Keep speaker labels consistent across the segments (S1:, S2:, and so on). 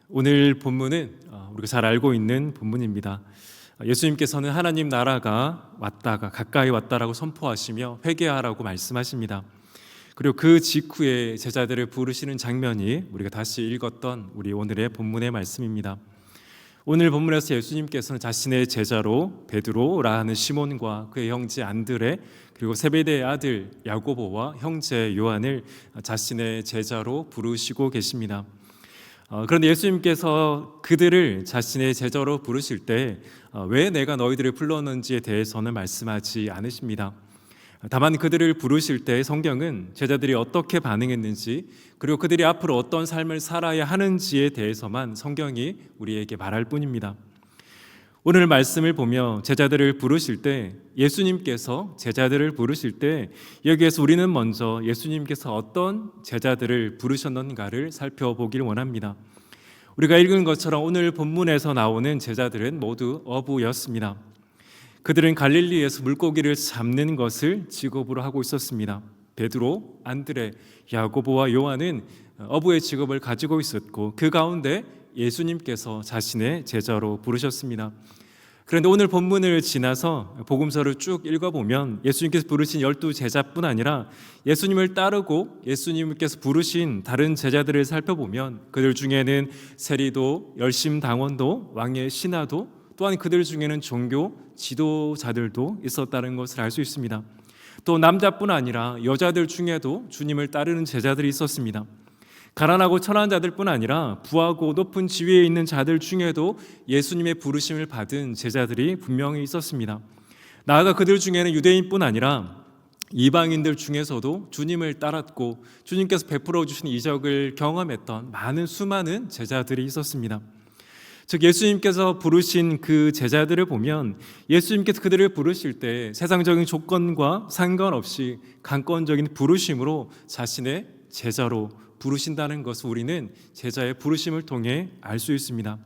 S1: 오늘 본문은 우리가 잘 알고 있는 본문입니다. 예수님께서는 하나님 나라가 왔다가 가까이 왔다라고 선포하시며 회개하라고 말씀하십니다. 그리고 그 직후에 제자들을 부르시는 장면이 우리가 다시 읽었던 우리 오늘의 본문의 말씀입니다. 오늘 본문에서 예수님께서는 자신의 제자로 베드로라 하는 시몬과 그의 형제 안드레 그리고 세베대의 아들 야고보와 형제 요한을 자신의 제자로 부르시고 계십니다. 그런데 예수님께서 그들을 자신의 제자로 부르실 때 왜 내가 너희들을 불렀는지에 대해서는 말씀하지 않으십니다. 다만 그들을 부르실 때 성경은 제자들이 어떻게 반응했는지 그리고 그들이 앞으로 어떤 삶을 살아야 하는지에 대해서만 성경이 우리에게 말할 뿐입니다. 오늘 말씀을 보며 제자들을 부르실 때 예수님께서 제자들을 부르실 때 여기에서 우리는 먼저 예수님께서 어떤 제자들을 부르셨는가를 살펴보길 원합니다. 우리가 읽은 것처럼 오늘 본문에서 나오는 제자들은 모두 어부였습니다. 그들은 갈릴리에서 물고기를 잡는 것을 직업으로 하고 있었습니다. 베드로, 안드레, 야고보와 요한은 어부의 직업을 가지고 있었고 그 가운데 예수님께서 자신의 제자로 부르셨습니다. 그런데 오늘 본문을 지나서 복음서를 쭉 읽어보면 예수님께서 부르신 12제자뿐 아니라 예수님을 따르고 예수님께서 부르신 다른 제자들을 살펴보면 그들 중에는 세리도, 열심당원도, 왕의 신하도 또한 그들 중에는 종교 지도자들도 있었다는 것을 알 수 있습니다. 또 남자뿐 아니라 여자들 중에도 주님을 따르는 제자들이 있었습니다. 가난하고 천한 자들뿐 아니라 부하고 높은 지위에 있는 자들 중에도 예수님의 부르심을 받은 제자들이 분명히 있었습니다. 나아가 그들 중에는 유대인뿐 아니라 이방인들 중에서도 주님을 따랐고 주님께서 베풀어 주신 이적을 경험했던 수많은 제자들이 있었습니다. 즉 예수님께서 부르신 그 제자들을 보면 예수님께서 그들을 부르실 때 세상적인 조건과 상관없이 강권적인 부르심으로 자신의 제자로 부르신다는 것을 우리는 제자의 부르심을 통해 알 수 있습니다.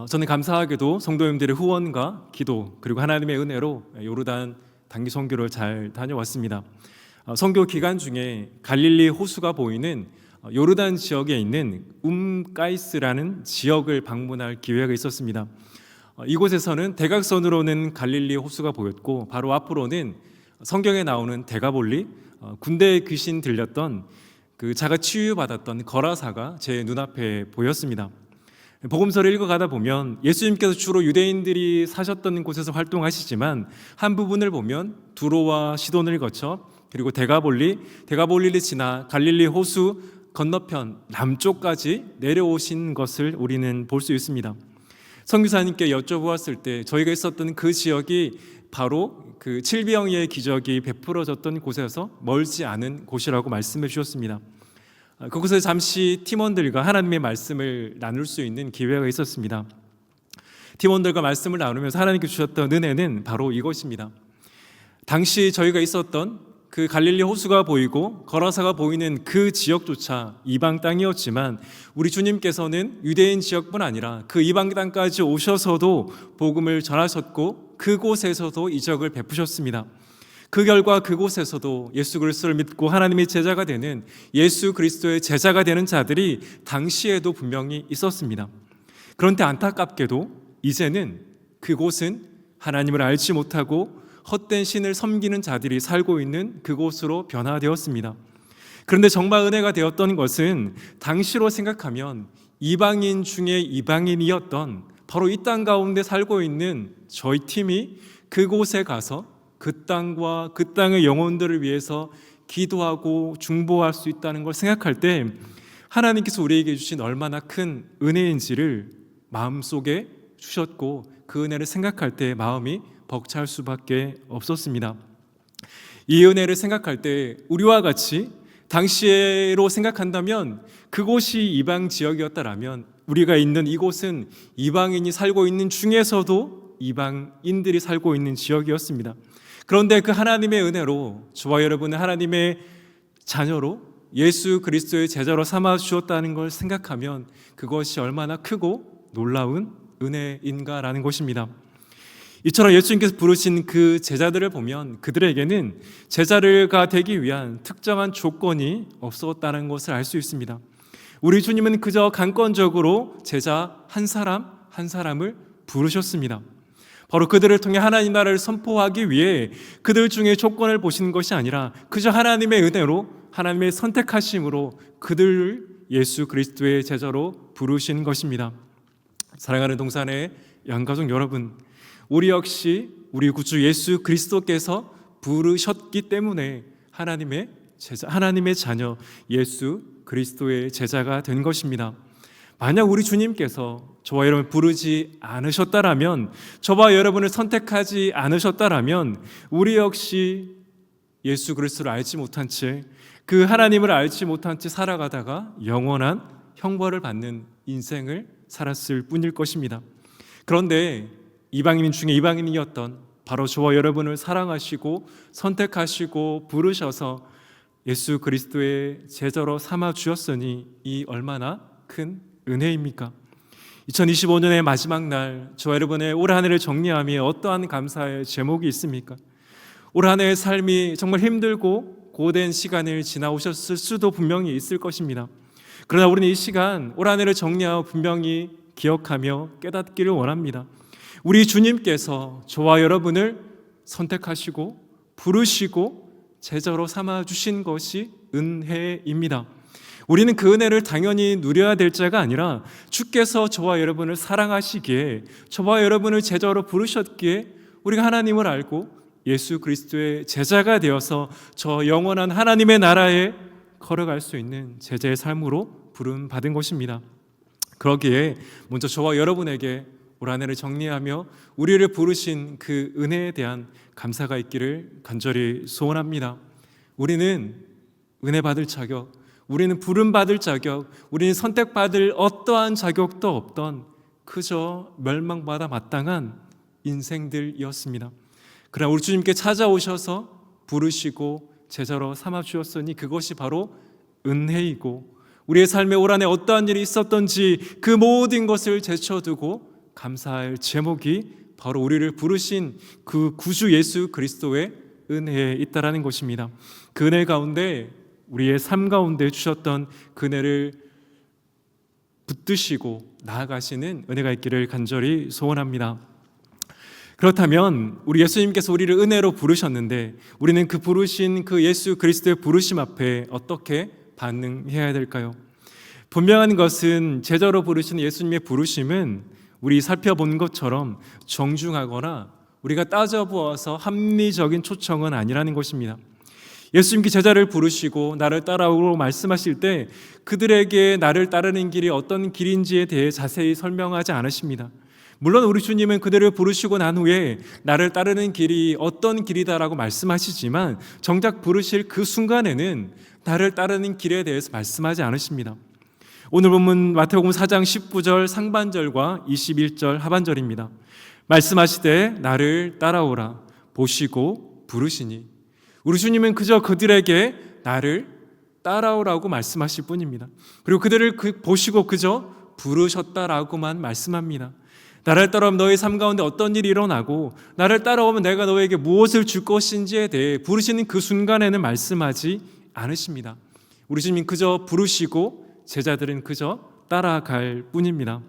S1: 저는 감사하게도 성도님들의 후원과 기도 그리고 하나님의 은혜로 요르단 단기 선교를 잘 다녀왔습니다. 선교 기간 중에 갈릴리 호수가 보이는 요르단 지역에 있는 가이스라는 지역을 방문할 기회가 있었습니다. 이곳에서는 대각선으로는 갈릴리 호수가 보였고 바로 앞으로는 성경에 나오는 데가볼리 군대의 귀신 들렸던 그 자가 치유받았던 거라사가 제 눈앞에 보였습니다. 복음서를 읽어가다 보면 예수님께서 주로 유대인들이 사셨던 곳에서 활동하시지만 한 부분을 보면 두로와 시돈을 거쳐 그리고 데가볼리를 지나 갈릴리 호수 건너편 남쪽까지 내려오신 것을 우리는 볼 수 있습니다. 선교사님께 여쭤보았을 때 저희가 있었던 그 지역이 바로 그 칠비영이의 기적이 베풀어졌던 곳에서 멀지 않은 곳이라고 말씀해 주셨습니다. 그곳에 잠시 팀원들과 하나님의 말씀을 나눌 수 있는 기회가 있었습니다. 팀원들과 말씀을 나누면서 하나님께 주셨던 은혜는 바로 이것입니다. 당시 저희가 있었던 그 갈릴리 호수가 보이고 거라사가 보이는 그 지역조차 이방 땅이었지만 우리 주님께서는 유대인 지역뿐 아니라 그 이방 땅까지 오셔서도 복음을 전하셨고 그곳에서도 이적을 베푸셨습니다. 그 결과 그곳에서도 예수 그리스도를 믿고 하나님의 제자가 되는 예수 그리스도의 제자가 되는 자들이 당시에도 분명히 있었습니다. 그런데 안타깝게도 이제는 그곳은 하나님을 알지 못하고 헛된 신을 섬기는 자들이 살고 있는 그곳으로 변화되었습니다. 그런데 정말 은혜가 되었던 것은 당시로 생각하면 이방인 중에 이방인이었던 바로 이 땅 가운데 살고 있는 저희 팀이 그곳에 가서 그 땅과 그 땅의 영혼들을 위해서 기도하고 중보할 수 있다는 걸 생각할 때 하나님께서 우리에게 주신 얼마나 큰 은혜인지를 마음속에 주셨고 그 은혜를 생각할 때 마음이 벅찰 수밖에 없었습니다. 이 은혜를 생각할 때 우리와 같이 당시로 생각한다면 그곳이 이방 지역이었다라면 우리가 있는 이곳은 이방인이 살고 있는 중에서도 이방인들이 살고 있는 지역이었습니다. 그런데 그 하나님의 은혜로 저와 여러분은 하나님의 자녀로 예수 그리스도의 제자로 삼아 주셨다는 걸 생각하면 그것이 얼마나 크고 놀라운 은혜인가라는 것입니다. 이처럼 예수님께서 부르신 그 제자들을 보면 그들에게는 제자가 되기 위한 특정한 조건이 없었다는 것을 알 수 있습니다. 우리 주님은 그저 강권적으로 제자 한 사람 한 사람을 부르셨습니다. 바로 그들을 통해 하나님 나라를 선포하기 위해 그들 중에 조건을 보시는 것이 아니라 그저 하나님의 은혜로, 하나님의 선택하심으로 그들을 예수 그리스도의 제자로 부르신 것입니다. 사랑하는 동산의 양가족 여러분, 우리 역시 우리 구주 예수 그리스도께서 부르셨기 때문에 하나님의 제자, 하나님의 자녀 예수 그리스도의 제자가 된 것입니다. 만약 우리 주님께서 저와 여러분을 부르지 않으셨다라면, 저와 여러분을 선택하지 않으셨다라면 우리 역시 예수 그리스도를 알지 못한 채, 그 하나님을 알지 못한 채 살아가다가 영원한 형벌을 받는 인생을 살았을 뿐일 것입니다. 그런데 이방인 중에 이방인이었던 바로 저와 여러분을 사랑하시고 선택하시고 부르셔서 예수 그리스도의 제자로 삼아 주셨으니 이 얼마나 큰 은혜입니까? 2025년의 마지막 날, 저와 여러분의 올 한 해를 정리하며 어떠한 감사의 제목이 있습니까? 올 한 해의 삶이 정말 힘들고 고된 시간을 지나오셨을 수도 분명히 있을 것입니다. 그러나 우리는 이 시간 올 한 해를 정리하고 분명히 기억하며 깨닫기를 원합니다. 우리 주님께서 저와 여러분을 선택하시고 부르시고 제자로 삼아 주신 것이 은혜입니다. 우리는 그 은혜를 당연히 누려야 될 자가 아니라 주께서 저와 여러분을 사랑하시기에, 저와 여러분을 제자로 부르셨기에 우리가 하나님을 알고 예수 그리스도의 제자가 되어서 저 영원한 하나님의 나라에 걸어갈 수 있는 제자의 삶으로 부름받은 것입니다. 그러기에 먼저 저와 여러분에게 올 한 해를 정리하며 우리를 부르신 그 은혜에 대한 감사가 있기를 간절히 소원합니다. 우리는 은혜 받을 자격, 우리는 부름받을 자격, 우리는 선택받을 어떠한 자격도 없던 그저 멸망받아 마땅한 인생들이었습니다. 그러나 우리 주님께 찾아오셔서 부르시고 제자로 삼아 주셨으니 그것이 바로 은혜이고, 우리의 삶에 올 한 해 어떠한 일이 있었던지 그 모든 것을 제쳐두고 감사할 제목이 바로 우리를 부르신 그 구주 예수 그리스도의 은혜에 있다라는 것입니다. 그 은혜 가운데, 우리의 삶 가운데 주셨던 그 은혜를 붙드시고 나아가시는 은혜가 있기를 간절히 소원합니다. 그렇다면 우리 예수님께서 우리를 은혜로 부르셨는데 우리는 그 부르신 그 예수 그리스도의 부르심 앞에 어떻게 반응해야 될까요? 분명한 것은 제자로 부르신 예수님의 부르심은 우리 살펴본 것처럼 정중하거나 우리가 따져보아서 합리적인 초청은 아니라는 것입니다. 예수님께 제자를 부르시고 나를 따라오라고 말씀하실 때 그들에게 나를 따르는 길이 어떤 길인지에 대해 자세히 설명하지 않으십니다. 물론 우리 주님은 그들을 부르시고 난 후에 나를 따르는 길이 어떤 길이다라고 말씀하시지만 정작 부르실 그 순간에는 나를 따르는 길에 대해서 말씀하지 않으십니다. 오늘 본문 마태복음 4장 19절 상반절과 21절 하반절입니다. 말씀하시되 나를 따라오라 보시고 부르시니, 우리 주님은 그저 그들에게 나를 따라오라고 말씀하실 뿐입니다. 그리고 그들을 보시고 그저 부르셨다라고만 말씀합니다. 나를 따라오면 너의 삶 가운데 어떤 일이 일어나고 나를 따라오면 내가 너에게 무엇을 줄 것인지에 대해 부르시는 그 순간에는 말씀하지 않으십니다. 우리 주님 그저 부르시고 제자들은 그저 따라갈 뿐입니다.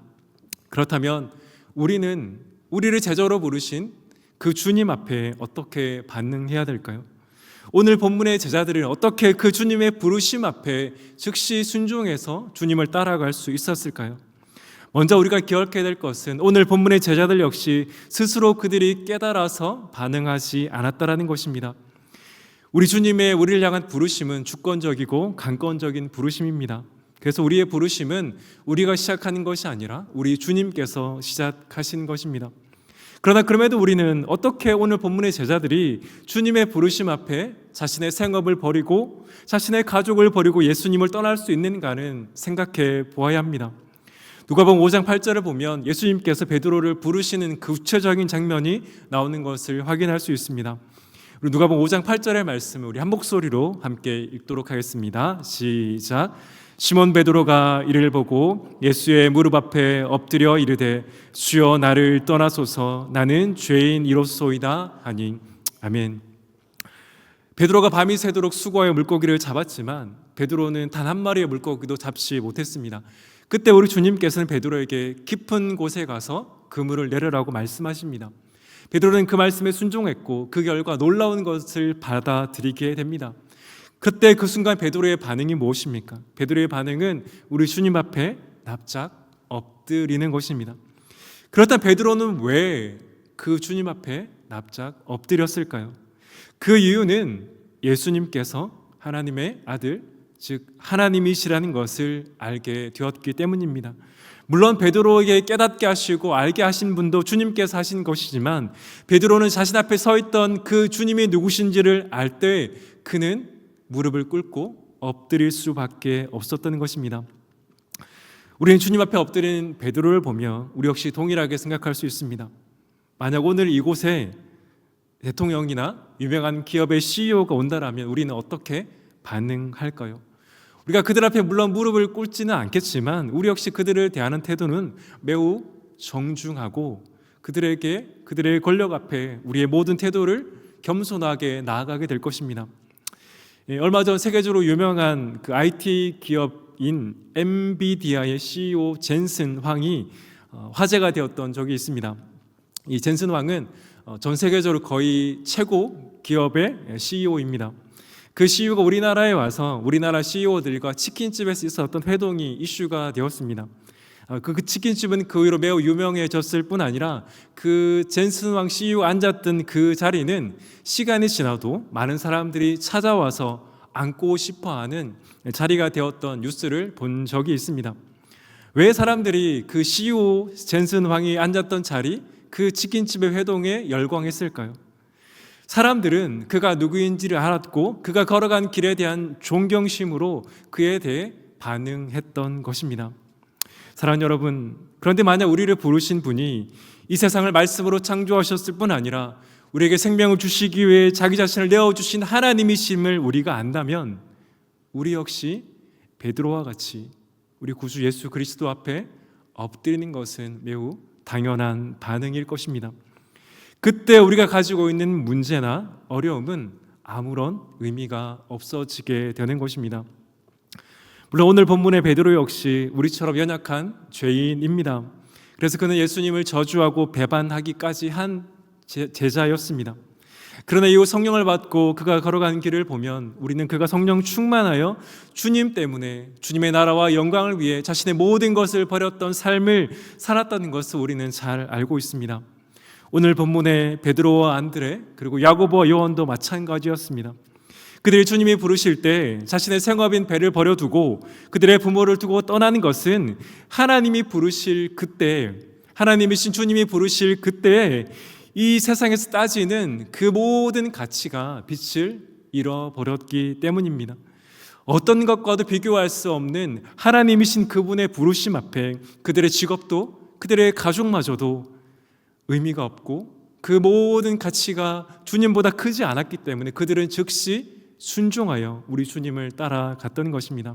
S1: 그렇다면 우리는 우리를 제자로 부르신 그 주님 앞에 어떻게 반응해야 될까요? 오늘 본문의 제자들은 어떻게 그 주님의 부르심 앞에 즉시 순종해서 주님을 따라갈 수 있었을까요? 먼저 우리가 기억해야 될 것은 오늘 본문의 제자들 역시 스스로 그들이 깨달아서 반응하지 않았다라는 것입니다. 우리 주님의 우리를 향한 부르심은 주권적이고 강권적인 부르심입니다. 그래서 우리의 부르심은 우리가 시작하는 것이 아니라 우리 주님께서 시작하신 것입니다. 그러나 그럼에도 우리는 어떻게 오늘 본문의 제자들이 주님의 부르심 앞에 자신의 생업을 버리고 자신의 가족을 버리고 예수님을 떠날 수 있는가는 생각해 보아야 합니다. 누가복음 5장 8절을 보면 예수님께서 베드로를 부르시는 그 구체적인 장면이 나오는 것을 확인할 수 있습니다. 누가복음 5장 8절의 말씀을 우리 한 목소리로 함께 읽도록 하겠습니다. 시작. 시몬 베드로가 이를 보고 예수의 무릎 앞에 엎드려 이르되 주여 나를 떠나소서 나는 죄인이로소이다 하니. 아멘. 베드로가 밤이 새도록 수고하여 물고기를 잡았지만 베드로는 단 한 마리의 물고기도 잡지 못했습니다. 그때 우리 주님께서는 베드로에게 깊은 곳에 가서 그물을 내려라고 말씀하십니다. 베드로는 그 말씀에 순종했고 그 결과 놀라운 것을 받아들이게 됩니다. 그때 그 순간 베드로의 반응이 무엇입니까? 베드로의 반응은 우리 주님 앞에 납작 엎드리는 것입니다. 그렇다면 베드로는 왜 그 주님 앞에 납작 엎드렸을까요? 그 이유는 예수님께서 하나님의 아들, 즉 하나님이시라는 것을 알게 되었기 때문입니다. 물론 베드로에게 깨닫게 하시고 알게 하신 분도 주님께서 하신 것이지만 베드로는 자신 앞에 서 있던 그 주님이 누구신지를 알 때 그는 무릎을 꿇고 엎드릴 수밖에 없었던 것입니다. 우리는 주님 앞에 엎드린 베드로를 보며 우리 역시 동일하게 생각할 수 있습니다. 만약 오늘 이곳에 대통령이나 유명한 기업의 CEO가 온다라면 우리는 어떻게 반응할까요? 우리가 그들 앞에 물론 무릎을 꿇지는 않겠지만 우리 역시 그들을 대하는 태도는 매우 정중하고 그들의 권력 앞에 우리의 모든 태도를 겸손하게 나아가게 될 것입니다. 얼마 전 세계적으로 유명한 그 IT 기업인 엔비디아의 CEO 젠슨 황이 화제가 되었던 적이 있습니다. 이 젠슨 황은 전 세계적으로 거의 최고 기업의 CEO입니다. 그 CEO가 우리나라에 와서 우리나라 CEO들과 치킨집에서 있었던 회동이 이슈가 되었습니다. 그 치킨집은 그 후로 매우 유명해졌을 뿐 아니라 그 젠슨 왕 CEO 앉았던 그 자리는 시간이 지나도 많은 사람들이 찾아와서 앉고 싶어하는 자리가 되었던 뉴스를 본 적이 있습니다. 왜 사람들이 그 CEO 젠슨 왕이 앉았던 자리, 그 치킨집의 회동에 열광했을까요? 사람들은 그가 누구인지를 알았고 그가 걸어간 길에 대한 존경심으로 그에 대해 반응했던 것입니다. 사랑하는 여러분, 그런데 만약 우리를 부르신 분이 이 세상을 말씀으로 창조하셨을 뿐 아니라 우리에게 생명을 주시기 위해 자기 자신을 내어주신 하나님이심을 우리가 안다면 우리 역시 베드로와 같이 우리 구주 예수 그리스도 앞에 엎드리는 것은 매우 당연한 반응일 것입니다. 그때 우리가 가지고 있는 문제나 어려움은 아무런 의미가 없어지게 되는 것입니다. 물론 오늘 본문의 베드로 역시 우리처럼 연약한 죄인입니다. 그래서 그는 예수님을 저주하고 배반하기까지 한 제자였습니다. 그러나 이후 성령을 받고 그가 걸어가는 길을 보면 우리는 그가 성령 충만하여 주님 때문에 주님의 나라와 영광을 위해 자신의 모든 것을 버렸던 삶을 살았다는 것을 우리는 잘 알고 있습니다. 오늘 본문의 베드로와 안드레 그리고 야고보와 요한도 마찬가지였습니다. 그들이 주님이 부르실 때 자신의 생업인 배를 버려두고 그들의 부모를 두고 떠나는 것은 하나님이 부르실 그때, 하나님이신 주님이 부르실 그때 이 세상에서 따지는 그 모든 가치가 빛을 잃어버렸기 때문입니다. 어떤 것과도 비교할 수 없는 하나님이신 그분의 부르심 앞에 그들의 직업도 그들의 가족마저도 의미가 없고 그 모든 가치가 주님보다 크지 않았기 때문에 그들은 즉시 순종하여 우리 주님을 따라갔던 것입니다.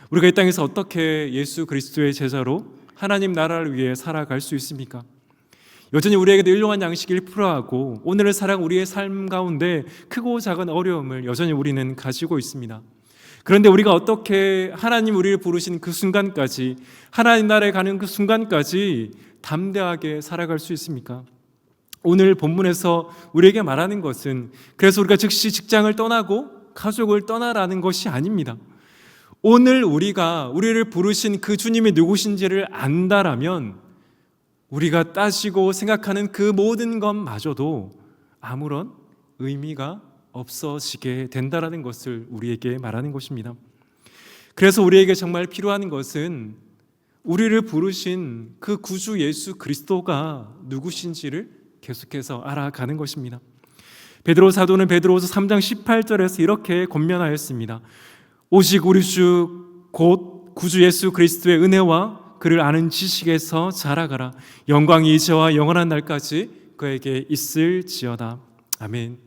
S1: 우리가 이 땅에서 어떻게 예수 그리스도의 제자로 하나님 나라를 위해 살아갈 수 있습니까? 여전히 우리에게도 일용한 양식을 필요하고 오늘을 살아가는 우리의 삶 가운데 크고 작은 어려움을 여전히 우리는 가지고 있습니다. 그런데 우리가 어떻게 하나님 우리를 부르신 그 순간까지, 하나님 나라에 가는 그 순간까지 담대하게 살아갈 수 있습니까? 오늘 본문에서 우리에게 말하는 것은 그래서 우리가 즉시 직장을 떠나고 가족을 떠나라는 것이 아닙니다. 오늘 우리를 부르신 그 주님이 누구신지를 안다라면 우리가 따지고 생각하는 그 모든 것마저도 아무런 의미가 없어지게 된다라는 것을 우리에게 말하는 것입니다. 그래서 우리에게 정말 필요한 것은 우리를 부르신 그 구주 예수 그리스도가 누구신지를 계속해서 알아가는 것입니다. 베드로 사도는 베드로후서 3장 18절에서 이렇게 권면하였습니다. 오직 우리 주 곧 구주 예수 그리스도의 은혜와 그를 아는 지식에서 자라가라. 영광이 이제와 영원한 날까지 그에게 있을지어다. 아멘.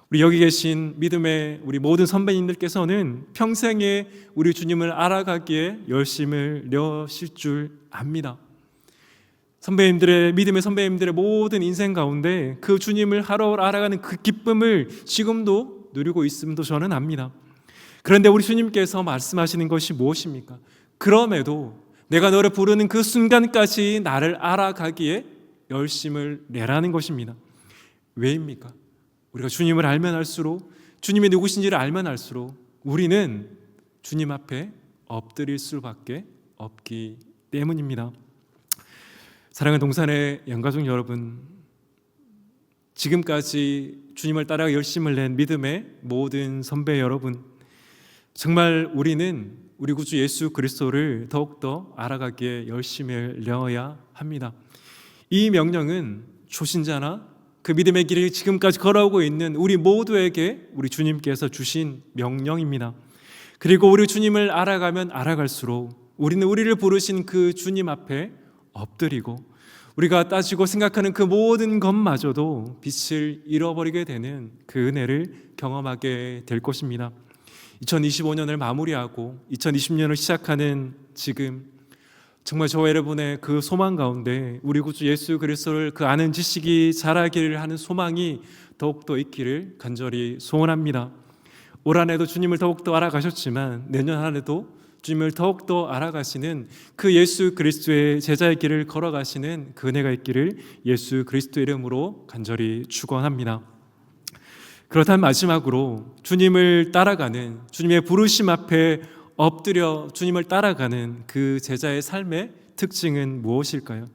S1: 우리 여기 계신 믿음의 우리 모든 선배님들께서는 평생에 우리 주님을 알아가기에 열심을 내실 줄 압니다. 믿음의 선배님들의 모든 인생 가운데 그 주님을 하루 알아가는 그 기쁨을 지금도 누리고 있음도 저는 압니다. 그런데 우리 주님께서 말씀하시는 것이 무엇입니까? 그럼에도 내가 너를 부르는 그 순간까지 나를 알아가기에 열심을 내라는 것입니다. 왜입니까? 우리가 주님을 알면 알수록, 주님이 누구신지를 알면 알수록 우리는 주님 앞에 엎드릴 수밖에 없기 때문입니다. 사랑하는 동산의 양가족 여러분, 지금까지 주님을 따라 열심을 낸 믿음의 모든 선배 여러분, 정말 우리는 우리 구주 예수 그리스도를 더욱더 알아가기에 열심을 내어야 합니다. 이 명령은 초신자나 그 믿음의 길을 지금까지 걸어오고 있는 우리 모두에게 우리 주님께서 주신 명령입니다. 그리고 우리 주님을 알아가면 알아갈수록 우리는 우리를 부르신 그 주님 앞에 엎드리고 우리가 따지고 생각하는 그 모든 것마저도 빛을 잃어버리게 되는 그 은혜를 경험하게 될 것입니다. 2025년을 마무리하고 2020년을 시작하는 지금, 정말 저와 여러분의 그 소망 가운데 우리 구주 예수 그리스도를 그 아는 지식이 자라기를 하는 소망이 더욱더 있기를 간절히 소원합니다. 올 한 해도 주님을 더욱더 알아가셨지만 내년 한 해도 주님을 더욱더 알아가시는 그 예수 그리스도의 제자의 길을 걸어가시는 그 은혜가 있기를 예수 그리스도 이름으로 간절히 축원합니다. 그렇다면 마지막으로 주님을 따라가는, 주님의 부르심 앞에 엎드려 주님을 따라가는 그 제자의 삶의 특징은 무엇일까요?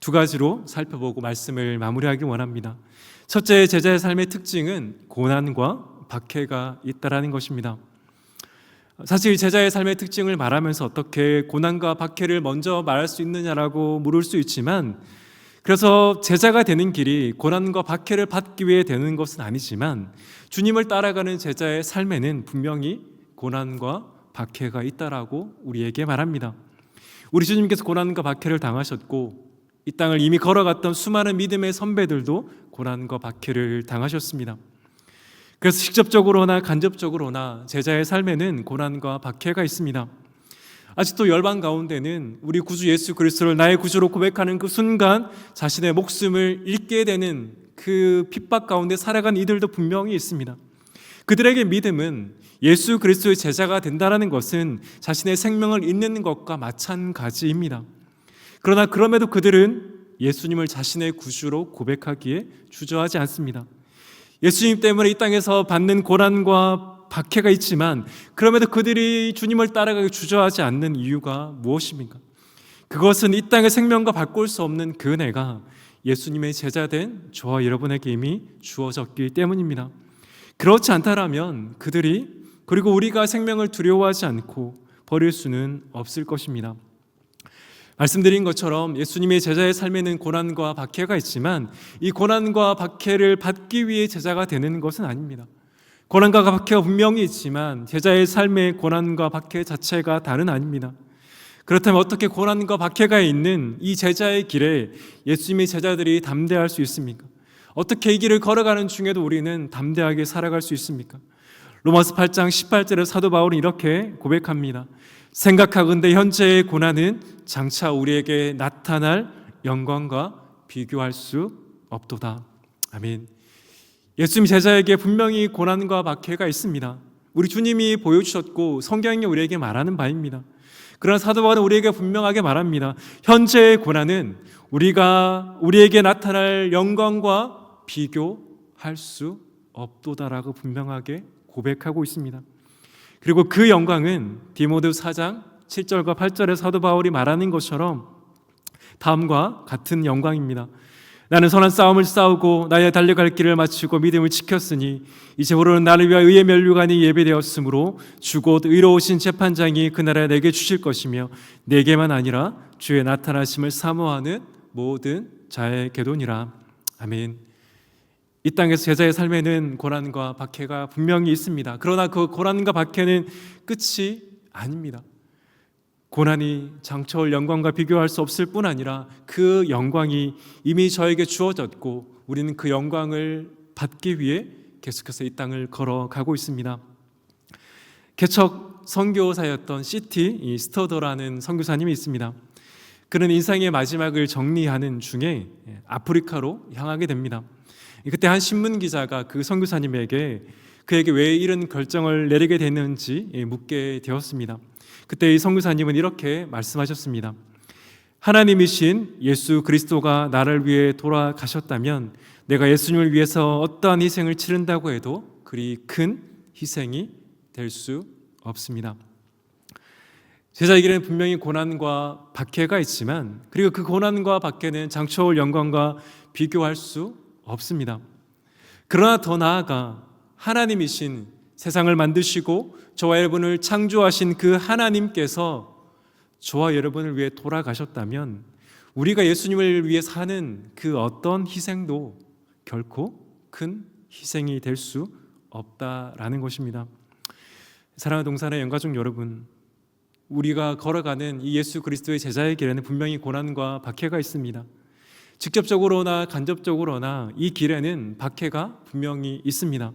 S1: 두 가지로 살펴보고 말씀을 마무리하기 원합니다. 첫째, 제자의 삶의 특징은 고난과 박해가 있다라는 것입니다. 사실 제자의 삶의 특징을 말하면서 어떻게 고난과 박해를 먼저 말할 수 있느냐라고 물을 수 있지만, 그래서 제자가 되는 길이 고난과 박해를 받기 위해 되는 것은 아니지만 주님을 따라가는 제자의 삶에는 분명히 고난과 박해가 있다라고 우리에게 말합니다. 우리 주님께서 고난과 박해를 당하셨고 이 땅을 이미 걸어갔던 수많은 믿음의 선배들도 고난과 박해를 당하셨습니다. 그래서 직접적으로나 간접적으로나 제자의 삶에는 고난과 박해가 있습니다. 아직도 열방 가운데는 우리 구주 예수 그리스도를 나의 구주로 고백하는 그 순간 자신의 목숨을 잃게 되는 그 핍박 가운데 살아간 이들도 분명히 있습니다. 그들에게 믿음은 예수 그리스도의 제자가 된다는 것은 자신의 생명을 잃는 것과 마찬가지입니다. 그러나 그럼에도 그들은 예수님을 자신의 구주로 고백하기에 주저하지 않습니다. 예수님 때문에 이 땅에서 받는 고난과 박해가 있지만 그럼에도 그들이 주님을 따라가기 주저하지 않는 이유가 무엇입니까? 그것은 이 땅의 생명과 바꿀 수 없는 그 은혜가 예수님의 제자된 저와 여러분에게 이미 주어졌기 때문입니다. 그렇지 않다라면 그들이, 그리고 우리가 생명을 두려워하지 않고 버릴 수는 없을 것입니다. 말씀드린 것처럼 예수님의 제자의 삶에는 고난과 박해가 있지만 이 고난과 박해를 받기 위해 제자가 되는 것은 아닙니다. 고난과 박해가 분명히 있지만 제자의 삶의 고난과 박해 자체가 다는 아닙니다. 그렇다면 어떻게 고난과 박해가 있는 이 제자의 길에 예수님의 제자들이 담대할 수 있습니까? 어떻게 이 길을 걸어가는 중에도 우리는 담대하게 살아갈 수 있습니까? 로마서 8장 18절에 사도 바울은 이렇게 고백합니다. 생각하건대 현재의 고난은 장차 우리에게 나타날 영광과 비교할 수 없도다. 아멘. 예수님 제자에게 분명히 고난과 박해가 있습니다. 우리 주님이 보여주셨고 성경이 우리에게 말하는 바입니다. 그러나 사도 바울은 우리에게 분명하게 말합니다. 현재의 고난은 우리에게 나타날 영광과 비교할 수 없도다라고 분명하게 고백하고 있습니다. 그리고 그 영광은 디모데 4장 7절과 8절에 사도 바울이 말하는 것처럼 다음과 같은 영광입니다. 나는 선한 싸움을 싸우고 나의 달려갈 길을 마치고 믿음을 지켰으니 이제부로는 나를 위하여 의의 면류관이 예비되었으므로 주곧 의로우신 재판장이 그날에 내게 주실 것이며 내게만 아니라 주의 나타나심을 사모하는 모든 자에게도니라. 아멘. 이 땅에서 제자의 삶에는 고난과 박해가 분명히 있습니다. 그러나 그 고난과 박해는 끝이 아닙니다. 고난이 장차 올 영광과 비교할 수 없을 뿐 아니라 그 영광이 이미 저에게 주어졌고 우리는 그 영광을 받기 위해 계속해서 이 땅을 걸어가고 있습니다. 개척 선교사였던 C.T. 스터더라는 선교사님이 있습니다. 그는 인생의 마지막을 정리하는 중에 아프리카로 향하게 됩니다. 그때 한 신문 기자가 그 선교사님에게 그에게 왜 이런 결정을 내리게 됐는지 묻게 되었습니다. 그때 이 선교사님은 이렇게 말씀하셨습니다. 하나님이신 예수 그리스도가 나를 위해 돌아가셨다면 내가 예수님을 위해서 어떠한 희생을 치른다고 해도 그리 큰 희생이 될 수 없습니다. 제자에게는 분명히 고난과 박해가 있지만, 그리고 그 고난과 박해는 장차올 영광과 비교할 수 없습니다. 그러나 더 나아가 하나님이신, 세상을 만드시고 저와 여러분을 창조하신 그 하나님께서 저와 여러분을 위해 돌아가셨다면 우리가 예수님을 위해 사는 그 어떤 희생도 결코 큰 희생이 될 수 없다라는 것입니다. 사랑하는 동산의 영가족 여러분, 우리가 걸어가는 이 예수 그리스도의 제자의 길에는 분명히 고난과 박해가 있습니다. 직접적으로나 간접적으로나 이 길에는 박해가 분명히 있습니다.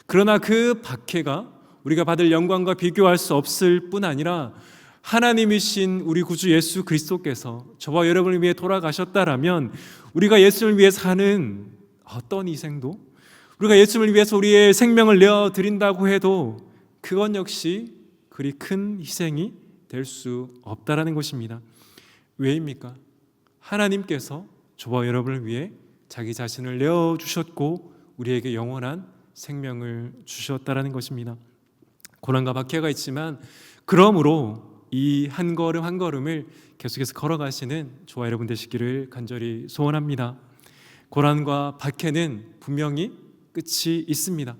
S1: 그러나 그 박해가 우리가 받을 영광과 비교할 수 없을 뿐 아니라 하나님이신 우리 구주 예수 그리스도께서 저와 여러분을 위해 돌아가셨다라면 우리가 예수님을 위해 사는 어떤 희생도, 우리가 예수님을 위해서 우리의 생명을 내어드린다고 해도 그건 역시 그리 큰 희생이 될 수 없다라는 것입니다. 왜입니까? 하나님께서 저와 여러분을 위해 자기 자신을 내어주셨고 우리에게 영원한 생명을 주셨다라는 것입니다. 고난과 박해가 있지만 그러므로 이 한 걸음 한 걸음을 계속해서 걸어가시는 저와 여러분 되시기를 간절히 소원합니다. 고난과 박해는 분명히 끝이 있습니다.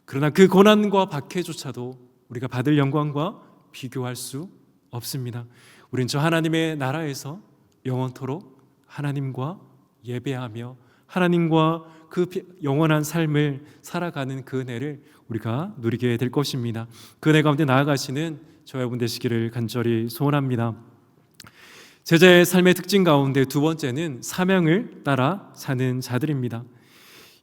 S1: 그러나 그 고난과 박해조차도 우리가 받을 영광과 비교할 수 없습니다. 우린 저 하나님의 나라에서 영원토록 하나님과 예배하며 하나님과 그 영원한 삶을 살아가는 그 은혜를 우리가 누리게 될 것입니다. 그 은혜 가운데 나아가시는 저와 여러분 되시기를 간절히 소원합니다. 제자의 삶의 특징 가운데 두 번째는 사명을 따라 사는 자들입니다.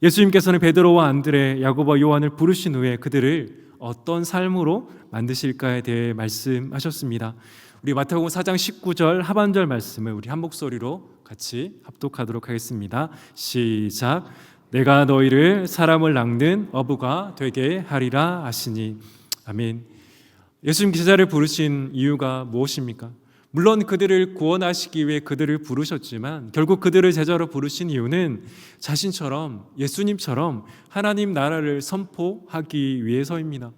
S1: 예수님께서는 베드로와 안드레, 야고보와 요한을 부르신 후에 그들을 어떤 삶으로 만드실까에 대해 말씀하셨습니다. 우리 마태복음 4장 19절 하반절 말씀을 우리 한 목소리로 같이 합독하도록 하겠습니다. 시작. 내가 너희를 사람을 낚는 어부가 되게 하리라 하시니. 아멘. 예수님 제자를 부르신 이유가 무엇입니까? 물론 그들을 구원하시기 위해 그들을 부르셨지만 결국 그들을 제자로 부르신 이유는 자신처럼, 예수님처럼 하나님 나라를 선포하기 위해서입니다.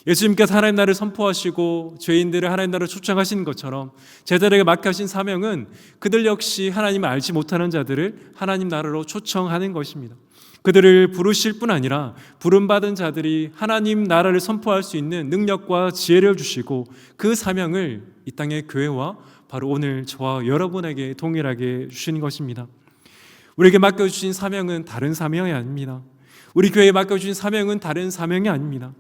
S1: 예수님께서 하나님 나라를 선포하시고 죄인들을 하나님 나라로 초청하신 것처럼 제자들에게 맡겨진 사명은 그들 역시 하나님을 알지 못하는 자들을 하나님 나라로 초청하는 것입니다. 그들을 부르실 뿐 아니라 부름받은 자들이 하나님 나라를 선포할 수 있는 능력과 지혜를 주시고 그 사명을 이 땅의 교회와 바로 오늘 저와 여러분에게 동일하게 주신 것입니다. 우리에게 맡겨주신 사명은 다른 사명이 아닙니다. 우리 교회에 맡겨주신 사명은 다른 사명이 아닙니다.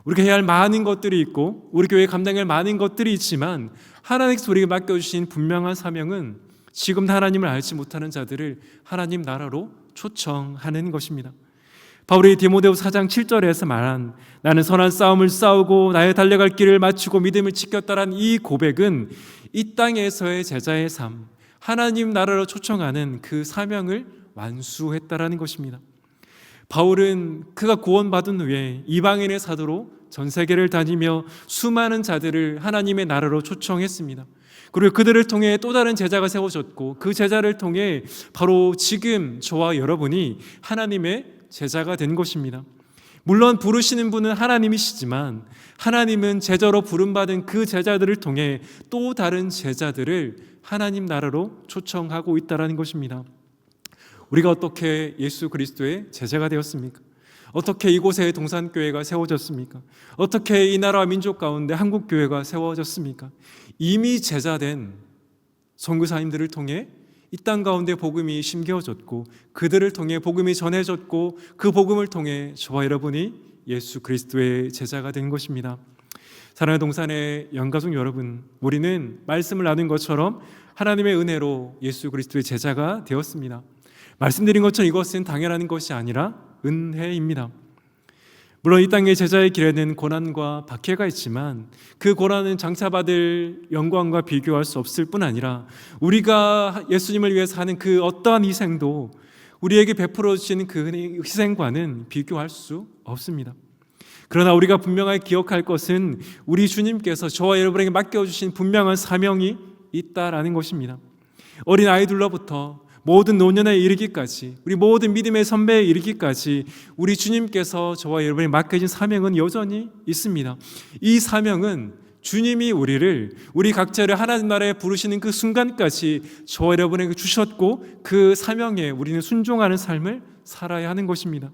S1: 우리가 해야 할 많은 것들이 있고 우리 교회에 감당할 많은 것들이 있지만 하나님께서 우리에게 맡겨주신 분명한 사명은 지금 하나님을 알지 못하는 자들을 하나님 나라로 초청하는 것입니다. 바울이 디모데후서 4장 7절에서 말한 나는 선한 싸움을 싸우고 나의 달려갈 길을 마치고 믿음을 지켰다란 이 고백은 이 땅에서의 제자의 삶, 하나님 나라로 초청하는 그 사명을 완수했다라는 것입니다. 바울은 그가 구원받은 후에 이방인의 사도로 전 세계를 다니며 수많은 자들을 하나님의 나라로 초청했습니다. 그리고 그들을 통해 또 다른 제자가 세워졌고 그 제자를 통해 바로 지금 저와 여러분이 하나님의 제자가 된 것입니다. 물론 부르시는 분은 하나님이시지만 하나님은 제자로 부름받은 그 제자들을 통해 또 다른 제자들을 하나님 나라로 초청하고 있다는 것입니다. 우리가 어떻게 예수 그리스도의 제자가 되었습니까? 어떻게 이곳에 동산교회가 세워졌습니까? 어떻게 이 나라와 민족 가운데 한국교회가 세워졌습니까? 이미 제자된 선교사님들을 통해 이 땅 가운데 복음이 심겨졌고 그들을 통해 복음이 전해졌고 그 복음을 통해 저와 여러분이 예수 그리스도의 제자가 된 것입니다. 사랑하는 동산의 영가족 여러분, 우리는 말씀을 나눈 것처럼 하나님의 은혜로 예수 그리스도의 제자가 되었습니다. 말씀드린 것처럼 이것은 당연한 것이 아니라 은혜입니다. 물론 이 땅의 제자의 길에는 고난과 박해가 있지만 그 고난은 장차 받을 영광과 비교할 수 없을 뿐 아니라 우리가 예수님을 위해서 하는 그 어떠한 희생도 우리에게 베풀어 주시는 그 희생과는 비교할 수 없습니다. 그러나 우리가 분명하게 기억할 것은 우리 주님께서 저와 여러분에게 맡겨주신 분명한 사명이 있다라는 것입니다. 어린 아이들로부터 모든 노년에 이르기까지, 우리 모든 믿음의 선배에 이르기까지 우리 주님께서 저와 여러분에게 맡겨진 사명은 여전히 있습니다. 이 사명은 주님이 우리 각자를 하나님 나라에 부르시는 그 순간까지 저와 여러분에게 주셨고, 그 사명에 우리는 순종하는 삶을 살아야 하는 것입니다.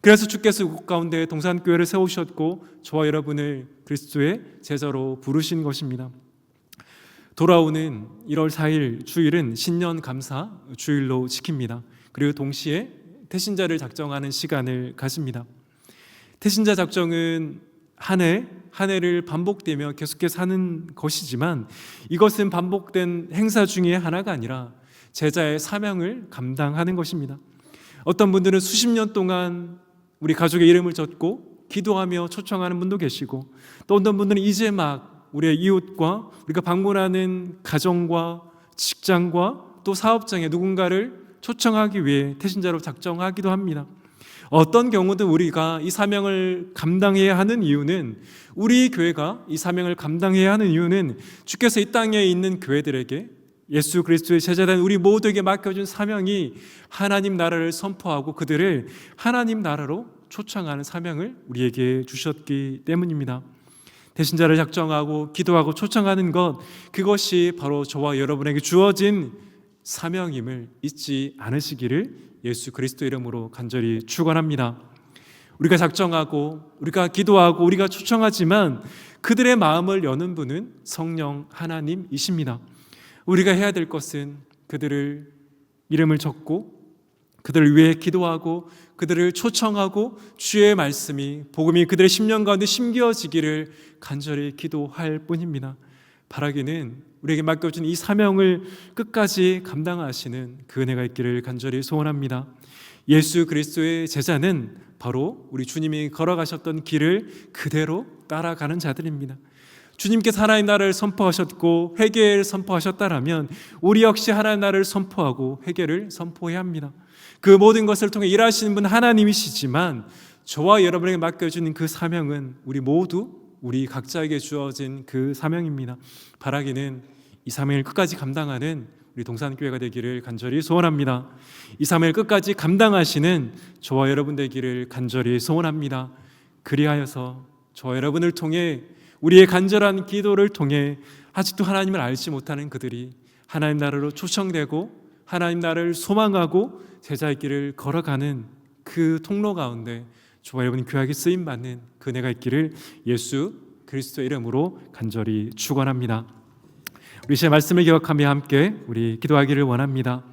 S1: 그래서 주께서 이곳 가운데 동산교회를 세우셨고 저와 여러분을 그리스도의 제자로 부르신 것입니다. 돌아오는 1월 4일 주일은 신년 감사 주일로 지킵니다. 그리고 동시에 태신자를 작정하는 시간을 가집니다. 태신자 작정은 한 해를 반복되며 계속해서 하는 것이지만, 이것은 반복된 행사 중에 하나가 아니라 제자의 사명을 감당하는 것입니다. 어떤 분들은 수십 년 동안 우리 가족의 이름을 젓고 기도하며 초청하는 분도 계시고, 또 어떤 분들은 이제 막 우리의 이웃과 우리가 방문하는 가정과 직장과 또 사업장에 누군가를 초청하기 위해 태신자로 작정하기도 합니다. 어떤 경우든 우리가 이 사명을 감당해야 하는 이유는, 우리 교회가 이 사명을 감당해야 하는 이유는 주께서 이 땅에 있는 교회들에게, 예수 그리스도의 제자된 우리 모두에게 맡겨준 사명이 하나님 나라를 선포하고 그들을 하나님 나라로 초청하는 사명을 우리에게 주셨기 때문입니다. 대신자를 작정하고 기도하고 초청하는 것, 그것이 바로 저와 여러분에게 주어진 사명임을 잊지 않으시기를 예수 그리스도 이름으로 간절히 축원합니다. 우리가 작정하고 우리가 기도하고 우리가 초청하지만 그들의 마음을 여는 분은 성령 하나님이십니다. 우리가 해야 될 것은 그들을 이름을 적고 그들을 위해 기도하고 그들을 초청하고 주의 말씀이, 복음이 그들의 심령 가운데 심겨지기를 간절히 기도할 뿐입니다. 바라기는 우리에게 맡겨진 이 사명을 끝까지 감당하시는 그 은혜가 있기를 간절히 소원합니다. 예수 그리스도의 제자는 바로 우리 주님이 걸어가셨던 길을 그대로 따라가는 자들입니다. 주님께서 하나님 나라를 선포하셨고 회개를 선포하셨다라면 우리 역시 하나님 나라를 선포하고 회개를 선포해야 합니다. 그 모든 것을 통해 일하시는 분 하나님이시지만 저와 여러분에게 맡겨주는 그 사명은 우리 각자에게 주어진 그 사명입니다. 바라기는 이 사명을 끝까지 감당하는 우리 동산교회가 되기를 간절히 소원합니다. 이 사명을 끝까지 감당하시는 저와 여러분 되기를 간절히 소원합니다. 그리하여서 저와 여러분을 통해, 우리의 간절한 기도를 통해 아직도 하나님을 알지 못하는 그들이 하나님 나라로 초청되고 하나님 나라를 소망하고 제자의 길을 걸어가는 그 통로 가운데 저와 여러분이 귀하게 쓰임받는 그 은혜가 있기를 예수 그리스도의 이름으로 간절히 축원합니다. 우리 시의 말씀을 기억하며 함께 우리 기도하기를 원합니다.